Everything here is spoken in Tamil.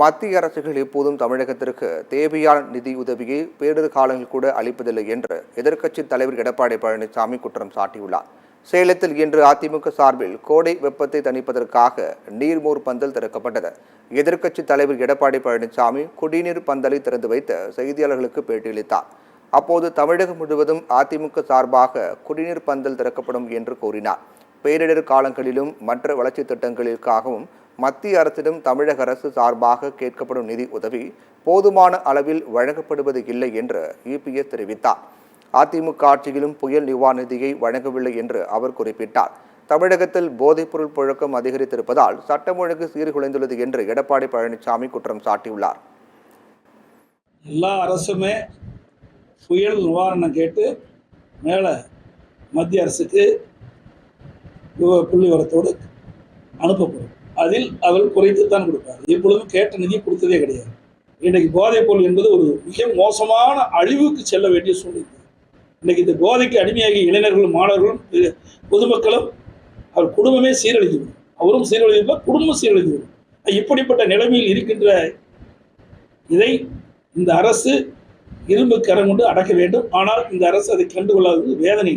மத்திய அரசுகள் எப்போதும் தமிழகத்திற்கு தேவையான நிதி உதவியை பேரிடர் காலங்களில் கூட அளிப்பதில்லை என்று எதிர்க்கட்சித் தலைவர் எடப்பாடி பழனிசாமி குற்றம் சாட்டியுள்ளார். சேலத்தில் இன்று அதிமுக சார்பில் கோடை வெப்பத்தை தணிப்பதற்காக நீர்மோர் பந்தல் திறக்கப்பட்டது. எதிர்க்கட்சித் தலைவர் எடப்பாடி பழனிசாமி குடிநீர் பந்தலை திறந்து வைத்து செய்தியாளர்களுக்கு பேட்டியளித்தார். அப்போது தமிழகம் முழுவதும் அதிமுக சார்பாக குடிநீர் பந்தல் திறக்கப்படும் என்று கூறினார். பேரிடர் காலங்களிலும் மற்ற வளர்ச்சி திட்டங்களுக்காகவும் மத்திய அரசிடம் தமிழக அரசு சார்பாக கேட்கப்படும் நிதி உதவி போதுமான அளவில் வழங்கப்படுவது இல்லை என்று இபிஎஸ் தெரிவித்தார். அதிமுக ஆட்சியிலும் புயல் நிவாரண நிதியை வழங்கவில்லை என்று அவர் குறிப்பிட்டார். தமிழகத்தில் போதைப்பொருள் புழக்கம் அதிகரித்திருப்பதால் சட்டம் ஒழுங்கு சீர்குலைந்துள்ளது என்று எடப்பாடி பழனிசாமி குற்றம் சாட்டியுள்ளார். எல்லா அரசுமே புயல் நிவாரணம் கேட்டு மேலே மத்திய அரசுக்கு புள்ளி வரத்தோடு அனுப்பப்படும். அதில் அவர் குறைத்துத்தான் கொடுப்பார். எப்பொழுதும் கேட்ட நிதி கொடுத்ததே கிடையாது. இன்றைக்கு போதைப் பொருள் என்பது ஒரு மிக மோசமான அழிவுக்கு செல்ல வேண்டிய சூழ்நிலை. இன்றைக்கு இந்த போதைக்கு அடிமையாகிய இளைஞர்களும் மாணவர்களும் பொதுமக்களும் அவர் குடும்பமே சீரழிந்துவிடும். அவரும் சீரழிந்துவிடும், குடும்பம் சீரழிந்துவிடும். இப்படிப்பட்ட நிலைமையில் இருக்கின்ற இதை இந்த அரசு இரும்பு கரம் கொண்டு அடக்க வேண்டும். ஆனால் இந்த அரசு அதை கண்டுகொள்ளாதது வேதனை.